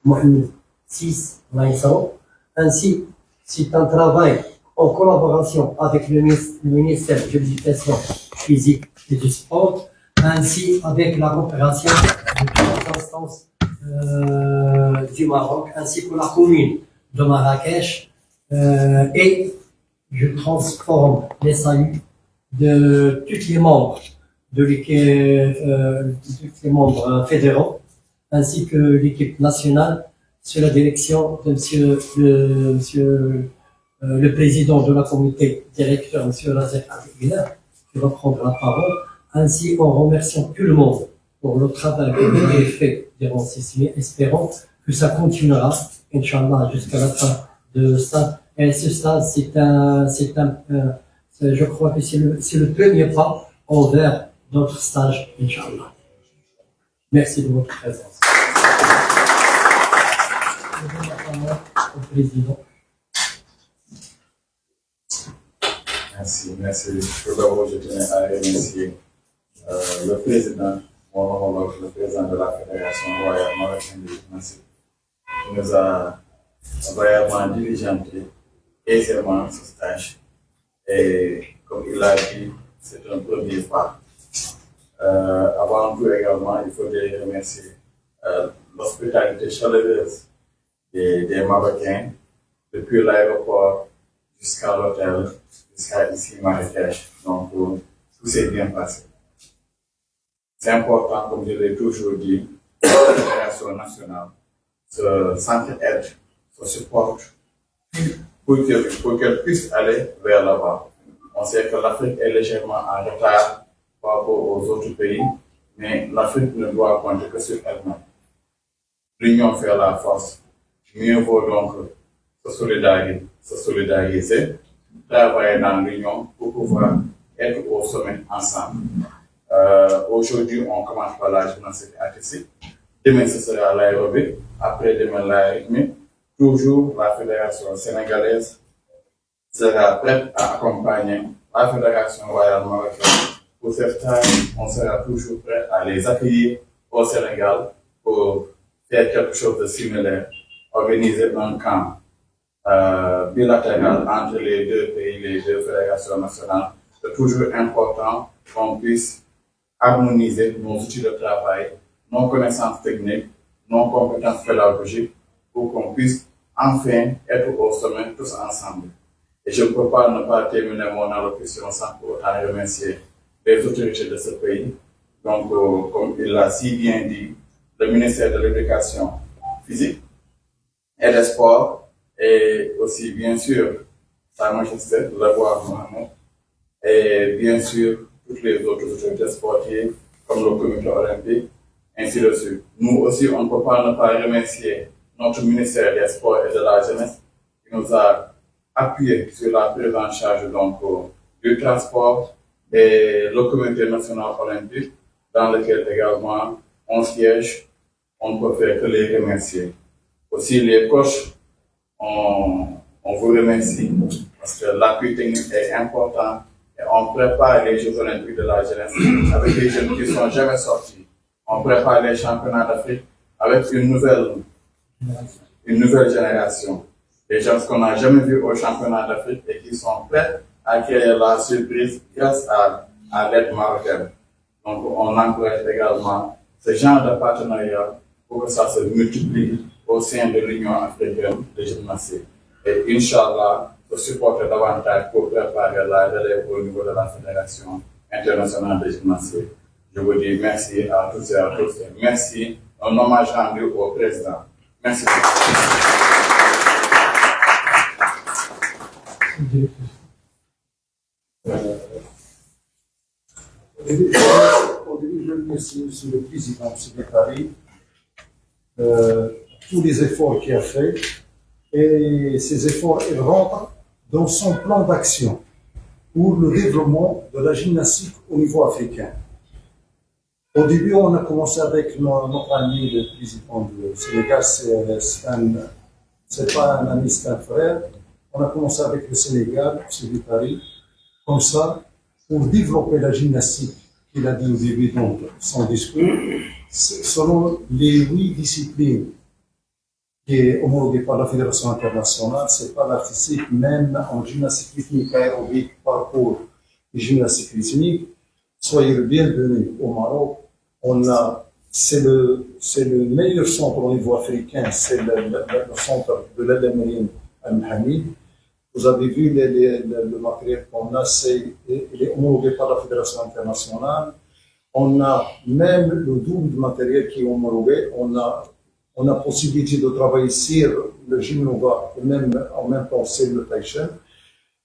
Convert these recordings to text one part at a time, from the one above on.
Mohamed VI Laïssan. Ainsi, c'est un travail en collaboration avec le ministère de l'Éducation physique et du sport, ainsi avec la coopération de toutes les instances du Maroc, ainsi que la commune de Marrakech. Et je transforme les saluts de tous les membres de tous les membres fédéraux, ainsi que l'équipe nationale, sous la direction de monsieur le président de la comité directeur, monsieur Razek Abdelghina, qui va prendre la parole, ainsi en remerciant tout le monde pour le travail qui a été fait durant ces semaines, espérant que ça continuera, Inch'Allah, jusqu'à la fin de ça. Et ce stade, je crois que c'est le premier pas envers d'autres stages, Inch'Allah. Merci de votre présence. Je donne la parole au président. Merci. Tout d'abord, je tiens à remercier le président, le président de la Fédération royale marocaine de gymnastique, qui nous a vraiment diligenté aisément ce stage. Et comme il l'a dit, c'est un premier pas. Avant tout également, il faudrait remercier l'hospitalité chaleureuse des Marocains, depuis l'aéroport jusqu'à l'hôtel, jusqu'à ici Marrakech. Donc, tout s'est bien passé. C'est important, comme je l'ai toujours dit, la fédération nationale s'entraide, se supporte pour qu'elle puisse aller vers l'avant. On sait que l'Afrique est légèrement en retard par rapport aux autres pays, mais l'Afrique ne doit compter que sur elle-même. L'union fait la force. Mieux vaut donc se solidariser, travailler dans l'union pour pouvoir être au sommet ensemble. Aujourd'hui, on commence par la gymnastique artistique. Demain, ce sera l'aérobic. Après-demain, l'arythmie. Toujours, la fédération sénégalaise sera prête à accompagner la fédération royale marocaine. Pour cette tâche, on sera toujours prêt à les accueillir au Sénégal pour faire quelque chose de similaire, organiser un camp bilatéral entre les deux pays, les deux fédérations nationales. C'est toujours important qu'on puisse harmoniser nos outils de travail, nos connaissances techniques, nos compétences pédagogiques, pour qu'on puisse enfin être au sommet tous ensemble. Et je ne peux pas ne pas terminer mon allocution sans pour autant remercier les autorités de ce pays. Donc, comme il l'a si bien dit, le ministère de l'Éducation physique et des Sports, et aussi, bien sûr, Sa Majesté, le roi Mohamed, et bien sûr, toutes les autres autorités sportives, comme le comité olympique, ainsi de suite. Nous aussi, on ne peut pas ne pas remercier notre ministère des Sports et de la Jeunesse, qui nous a appuyé sur la prise en charge donc, du transport et le comité national olympique, dans lequel également on siège. On ne peut faire que les remercier. Aussi, les coachs, on vous remercie parce que l'appui technique est important et on prépare les Jeux olympiques de la jeunesse avec des jeunes qui ne sont jamais sortis. On prépare les championnats d'Afrique avec une nouvelle génération. Des gens qu'on n'a jamais vus au championnat d'Afrique et qui sont prêts à créer la surprise grâce à l'aide marocaine. Donc, on encourage également ce genre de partenariat pour que ça se multiplie au sein de l'Union africaine de gymnastique. Et Inch'Allah, se supporter davantage pour préparer la relève au niveau de la Fédération internationale de gymnastique. Je vous dis merci à tous et à tous. Et merci, un hommage rendu au président. Merci Au début, je remercie sur le président de Paris, tous les efforts qu'il a fait, et ces efforts ils rentrent dans son plan d'action pour le développement de la gymnastique au niveau africain. Au début, on a commencé avec notre ami, le président du Sénégal, c'est pas un ami, c'est un frère. On a commencé avec le Sénégal, celui de Paris, comme ça, pour développer la gymnastique qu'il a dit au début dans son discours, selon les 8 disciplines qui est homologué par la Fédération internationale, c'est pas l'artistique, même en gymnastique rythmique aérobique, parcours et gymnastique rythmique. Soyez le bienvenu au Maroc. C'est le meilleur centre au niveau africain, c'est le centre de l'Alamein Al-Hamid. Vous avez vu le matériel qu'on a, il est homologué par la Fédération internationale. On a même le double de matériel qui est homologué. On a possibilité de travailler sur le Gymnova et même en même temps sur le Taishan.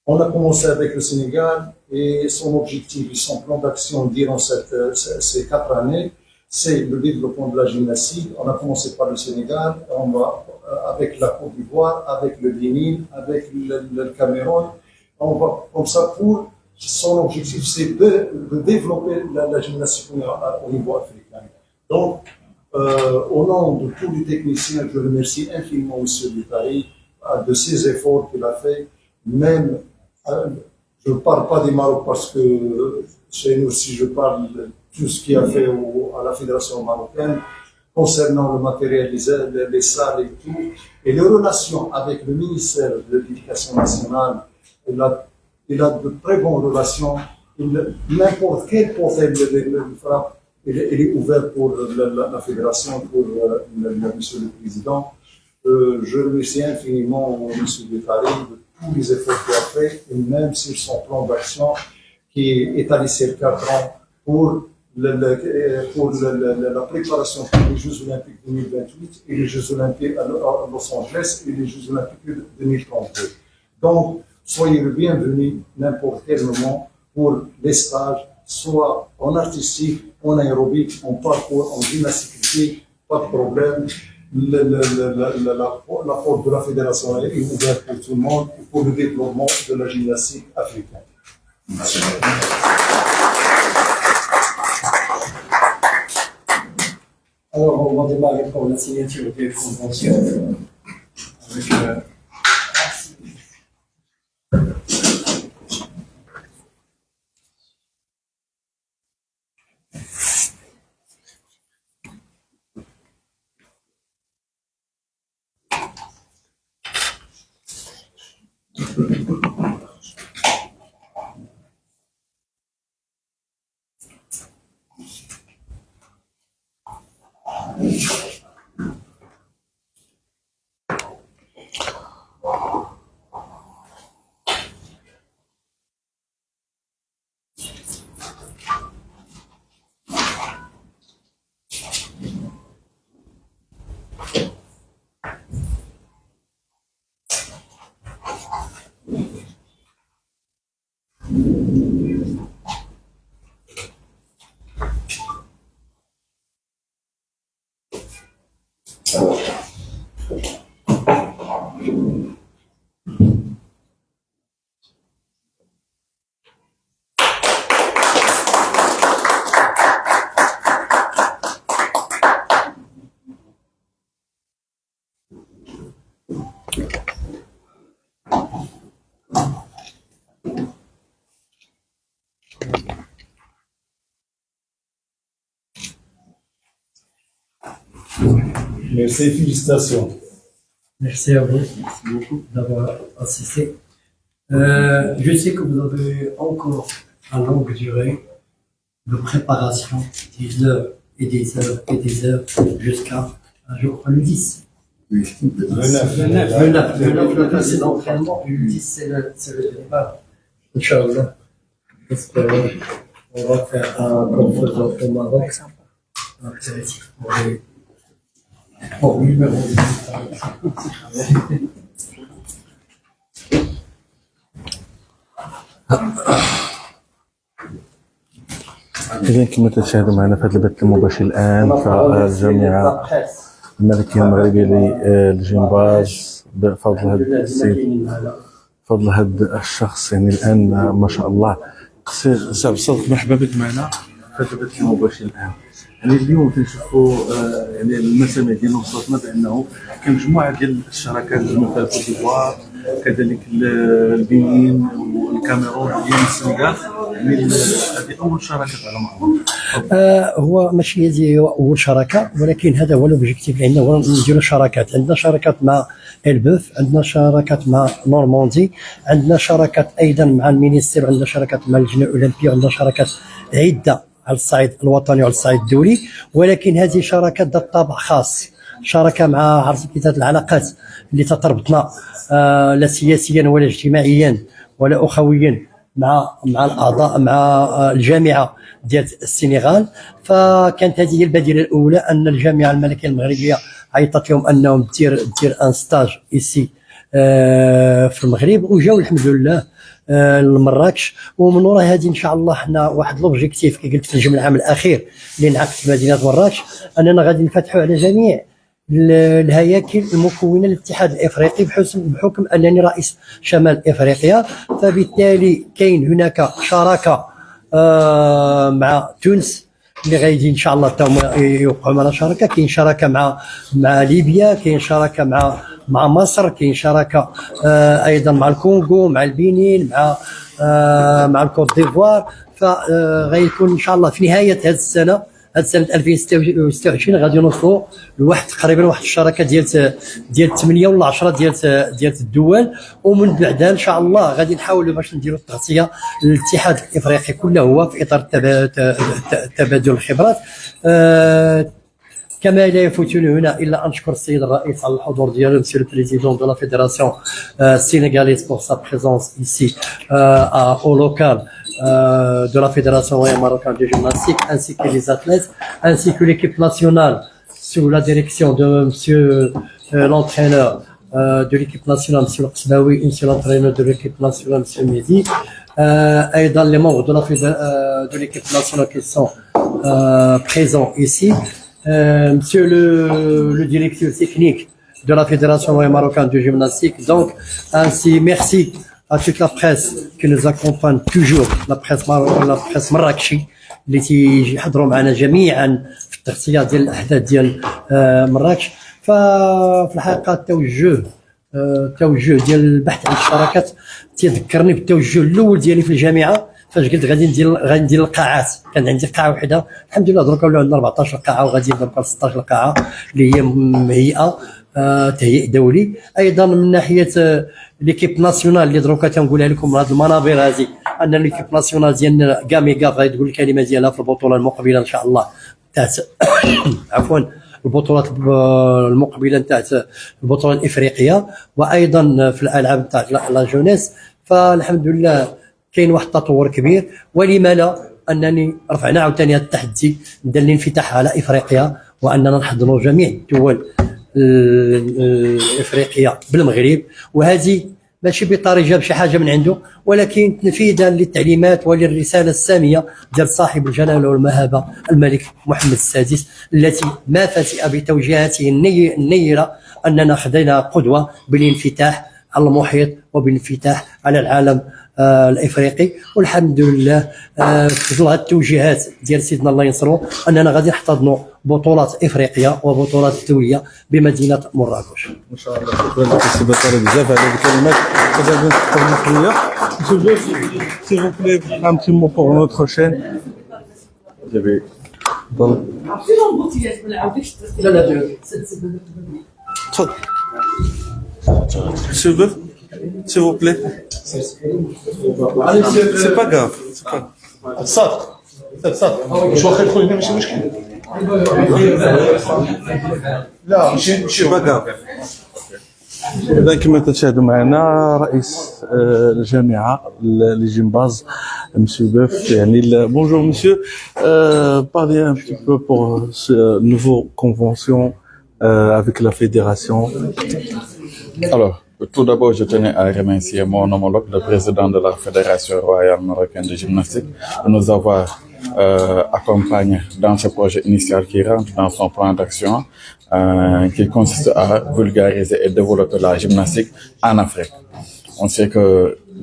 On a commencé avec le Sénégal et son objectif et son plan d'action durant ces 4 années, c'est le développement de la gymnastique. On a commencé par le Sénégal, on va avec la Côte d'Ivoire, avec le Bénin, avec le Cameroun. On va comme ça pour son objectif, c'est de développer la gymnastique au niveau africain. Donc, au nom de tous les techniciens, je remercie infiniment M. Bitari de ses efforts qu'il a fait. Même, je ne parle pas du Maroc parce que chez nous, si je parle de tout ce qu'il a fait à la Fédération marocaine, concernant le matériel, les salles et tout, et les relations avec le ministère de l'Éducation nationale, il a de très bonnes relations. N'importe quel portail de frappe, il est ouvert pour la fédération, pour monsieur le président. Je remercie infiniment monsieur Bitari de tous les efforts qu'il a fait, et même sur son plan d'action qui est étalé sur 4 ans pour la préparation pour les Jeux Olympiques 2028 et les Jeux Olympiques à Los Angeles et les Jeux Olympiques de 2032. Donc, soyez le bienvenu n'importe quel moment pour les stages, soit en artistique, en aérobique, en parcours, en gymnastique, pas de problème. La porte de la fédération est ouverte pour tout le monde et pour le développement de la gymnastique africaine. Merci. Alors, on va démarrer pour la signature des conventions. Avec, Merci, félicitations. merci à vous, merci beaucoup d'avoir assisté. Je sais que vous avez encore à longue durée de préparation, des heures et des heures et des heures jusqu'à, je crois, le 10. Oui, Le 9, c'est l'entraînement, le 10, c'est le départ. Inch'Allah. J'espère on va faire un concours au Maroc. Pour le numéro 10. إذا كما تشاهدوا معنا في هذا البث المباشر الآن فالجامعة الملكية المغربية للجمباز بفضل هذا السيد بفضل هذا الشخص يعني الآن ما شاء الله. سي صدق مرحبا بك معنا في هذا البث المباشر الآن. يعني اليوم تنشوفوا يعني المسامع ديالنا وصلتنا بأنه كاين مجموعة ديال الشراكات مثل كوت ديفوار كذلك البنين والكاميرون ديال السنغال يعني هذه اول شراكه على ما اظن. هو ماشي هذه اول شراكه، ولكن هذا هو لوبجيكتيف عندنا، هو نديروا شراكات. عندنا شراكات مع البوف، عندنا شراكات مع نورماندي، عندنا شراكات ايضا مع المينيستير، عندنا شراكات مع اللجنه الاولمبيه، عندنا شراكات عده على الصعيد الوطني وعلى الصعيد الدولي. ولكن هذه شراكات ذات طابع خاص، شراكه مع عرفتي كيف العلاقات اللي تتربطنا لا سياسيا ولا اجتماعيا ولا اخويا مع الاعضاء مع الجامعه ديال السنغال. فكانت هذه هي البديله الاولى، ان الجامعه الملكيه المغربيه عيطت لهم انهم دير ان ستاج ايسي في المغرب، وجاو الحمد لله لمراكش. ومن وراء هذه ان شاء الله حنا واحد لوبجيكتيف كي قلت في الجمع العام الاخير اللي انعقد في مدينه مراكش، اننا غادي نفتحوا على جميع الهياكل المكونه للاتحاد الافريقي بحكم انني رئيس شمال افريقيا. فبالتالي كاين هناك شراكه مع تونس اللي غايدين ان شاء الله يوقعوا معنا شراكه، كاين شراكه مع ليبيا، كاين شراكه مع مصر، كاين شراكه ايضا مع الكونغو، مع البنين، مع الكوت ديفوار. فغيكون ان شاء الله في نهايه هذه السنه، هذه سنه 2026 غادي نوصلوا لواحد تقريبا واحد الشراكه ديال 8 ولا 10 ديال الدول. ومن بعدها ان شاء الله غادي نحاولوا باش نديروا التغطيه للاتحاد الافريقي كله هو في اطار تبادل الخبرات. كما لا يفوتني هنا الا ان نشكر السيد الرئيس على الحضور ديالو، مسيو البريزيدون دو لا فيدراسيون sénégalaise pour sa présence ici au local de la Fédération marocaine de gymnastique, ainsi que les athlètes, ainsi que l'équipe nationale sous la direction de monsieur l'entraîneur de l'équipe nationale, monsieur Qsbaoui, et monsieur l'entraîneur de l'équipe nationale, monsieur Mehdi, et dans les membres de l'équipe nationale qui sont présents ici. Monsieur le directeur technique de la Fédération marocaine de gymnastique. Donc, ainsi, merci à toute la presse qui nous accompagne toujours, la presse marrakchi, اللي تيحضروا معنا جميعا في التغطية ديال الأحداث ديال مراكش. ففي الحقيقة التوجه ديال البحث عن الشراكات تيذكرني بالتوجه الأول ديالي في الجامعة، فاش قلت غادي ندير القاعات. كان عندي قاعه وحده، الحمد لله دركا ولاو عندنا 14 قاعه، وغادي دركا 16 قاعه اللي هي مهيئه تهيئ دولي. ايضا من ناحيه ليكيب ناسيونال اللي دركا تنقولها لكم هذه المنابر هذه، ان ليكيب ناسيونال ديالنا كاميكا غادي تقول الكلمه ديالها في البطوله المقبله ان شاء الله تاعت عفوا البطولات المقبله تاعت البطوله الافريقيه، وايضا في الالعاب تاع لا جونيس. فالحمد لله كاين واحد التطور كبير، ولما لا انني رفعنا عاوتاني هذا التحدي ديال الانفتاح على افريقيا، واننا نحضروا جميع الدول الافريقيه بالمغرب. وهذه ماشي بطاري جاب شي حاجه من عنده، ولكن تنفيذا للتعليمات وللرساله الساميه ديال صاحب الجلاله والمهابه الملك محمد السادس، التي ما فتئ بتوجيهاته النيره اننا خذينا قدوه بالانفتاح على المحيط وبالانفتاح على العالم الافريقي. والحمد لله في ظل هذه التوجيهات ديال سيدنا الله ينصرو اننا غادي نحتضنوا بطولات افريقيا وبطولات دوليه بمدينه مراكش. ان شاء الله. شكرا لك سي بطاري بزاف على هذه الكلمات. ودابا نتقابلوا شويه. S'il vous plaît, un petit mot pour notre chaîne. تفضل. S'il vous plaît. C'est pas grave. مش واخد خويا ماشي مشكل. لا ماشي pas grave. إذا كما تشاهدوا معنا رئيس الجامعة لجيمباز مسيو بوف. يعني bonjour monsieur, parlez un petit peu pour ce nouveau convention avec la fédération. Alors, tout d'abord, je tenais à remercier mon homologue, le président de la Fédération royale marocaine de gymnastique, de nous avoir accompagné dans ce projet initial qui rentre dans son plan d'action, qui consiste à vulgariser et développer la gymnastique en Afrique. On sait que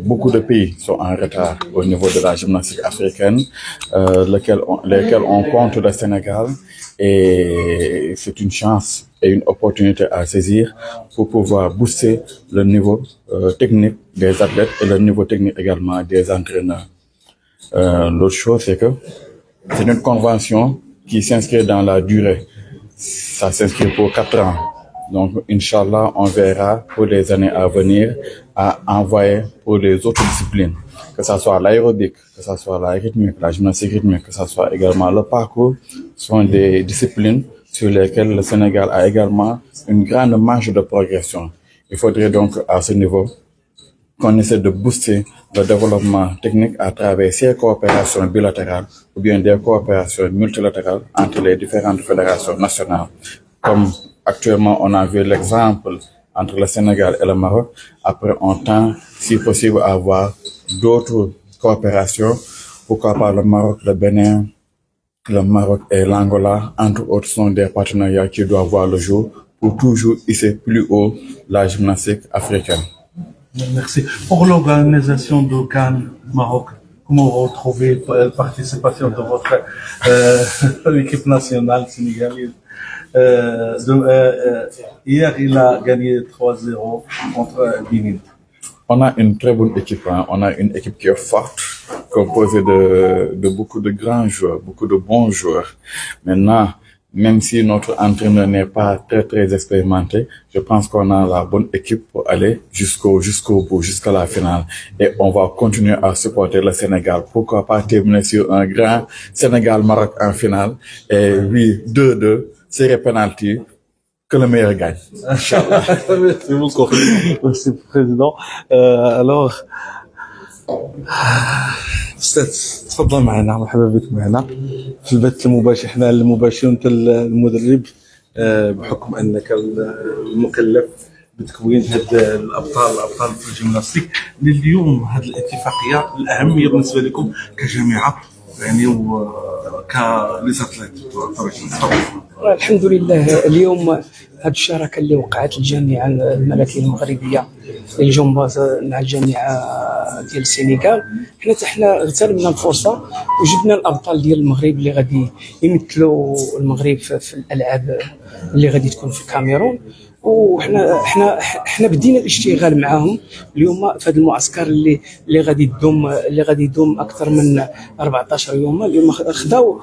beaucoup de pays sont en retard au niveau de la gymnastique africaine, lesquels on compte le Sénégal, et c'est une chance et une opportunité à saisir pour pouvoir booster le niveau technique des athlètes et le niveau technique également des entraîneurs. L'autre chose, c'est que c'est une convention qui s'inscrit dans la durée. Ça s'inscrit pour 4 ans. Donc, Inch'Allah, on verra pour les années à venir à envoyer pour les autres disciplines. Que ce soit l'aérobic, que ce soit la rythmique, la gymnastique rythmique, que ce soit également le parcours, sont des disciplines sur lesquelles le Sénégal a également une grande marge de progression. Il faudrait donc, à ce niveau, qu'on essaie de booster le développement technique à travers ces coopérations bilatérales ou bien des coopérations multilatérales entre les différentes fédérations nationales. Comme actuellement, on a vu l'exemple entre le Sénégal et le Maroc. Après, on tend, si possible, à avoir d'autres coopérations. Pourquoi pas le Maroc, le Bénin, le Maroc et l'Angola, entre autres, sont des partenariats qui doivent voir le jour pour toujours hisser plus haut la gymnastique africaine. Merci. Pour l'organisation de Cannes Maroc, comment vous retrouvez la participation de votre équipe nationale sénégalaise? Hier, il a gagné 3-0 contre Benin. On a une très bonne équipe. Hein. On a une équipe qui est forte, composée de beaucoup de grands joueurs, beaucoup de bons joueurs. Maintenant, même si notre entraîneur n'est pas très expérimenté, je pense qu'on a la bonne équipe pour aller jusqu'au bout, jusqu'à la finale. Et on va continuer à supporter le Sénégal. Pourquoi pas terminer sur un grand Sénégal-Maroc en finale. Et oui, 2-2, série penalty, que le meilleur gagne. Inch'Allah. Merci beaucoup. Merci, Président. Alors, أستاذ تفضل معنا، مرحبا بك معنا في البث المباشر. احنا المباشر وانت المدرب، بحكم انك المكلف بتكوين هاد الابطال في الجيمناستيك. اليوم هاد الاتفاقيه الاهميه بالنسبه لكم كجامعه يعني وكليزاتليت. الحمد لله اليوم هذه الشراكه اللي وقعت الجامعه الملكيه المغربيه للجمباز مع الجامعه ديال السنغال، حنا اغتنمنا الفرصه وجبنا الابطال ديال المغرب اللي غادي يمثلوا المغرب في الالعاب اللي غادي تكون في الكاميرون. وحنا بدينا الاشتغال معهم اليوم في هذا المعسكر اللي غادي يدوم اكثر من 14 يوم. اليوم خداو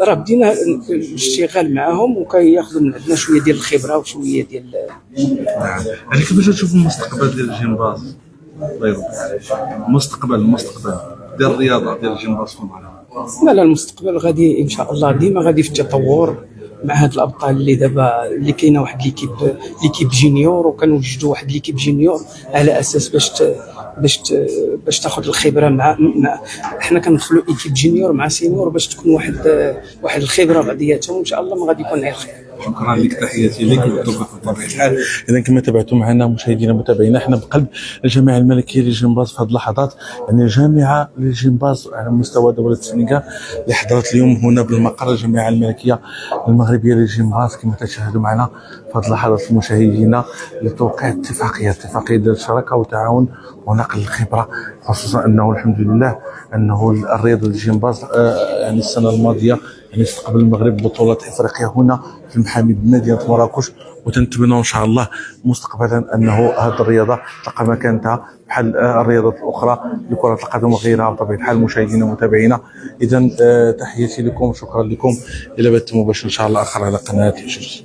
راه بدينا الاشتغال معهم وكياخذوا من عندنا شويه ديال الخبره وشويه ديال يعني كيفاش تشوف المستقبل ديال الجيمباز؟ الله يرضي عليك، المستقبل ديال الرياضه ديال الجيمباز في المغرب. لا المستقبل غادي ان شاء الله ديما غادي في التطور مع هاد الابطال اللي دابا اللي كاينه واحد ليكيب جينيور، وكنوجدوا واحد ليكيب جينيور على اساس باش تاخذ الخبره مع حنا كندخلوا ايكيب جينيور مع سينيور باش تكون واحد الخبره بعضياتهم، ان شاء الله ما غادي يكون غير خير. شكرا لك، تحياتي لك والتوفيق بطبيعه الحال. اذا كما تابعتم معنا مشاهدينا متابعينا، احنا بقلب الجامعه الملكيه للجمباز في هذه اللحظات، يعني جامعه للجمباز على مستوى دوله السنغال اللي حضرت اليوم هنا بالمقر الجامعه الملكيه المغربيه للجمباز. كما تشاهدوا معنا في هذه اللحظات مشاهدينا لتوقيع اتفاقيه ديال الشراكه والتعاون ونقل الخبره، خصوصا انه الحمد لله انه الرياضه الجمباز يعني السنه الماضيه يعني استقبل المغرب بطولة افريقيا هنا في المحامي بمدينة مراكش، وتنتمنى ان شاء الله مستقبلا انه هذه الرياضة تلقى مكانتها بحال الرياضات الاخرى لكرة القدم وغيرها بطبيعة الحال. مشاهدينا ومتابعينا، اذا تحياتي لكم وشكرا لكم، الى بث مباشر ان شاء الله اخر على قناة حجوج.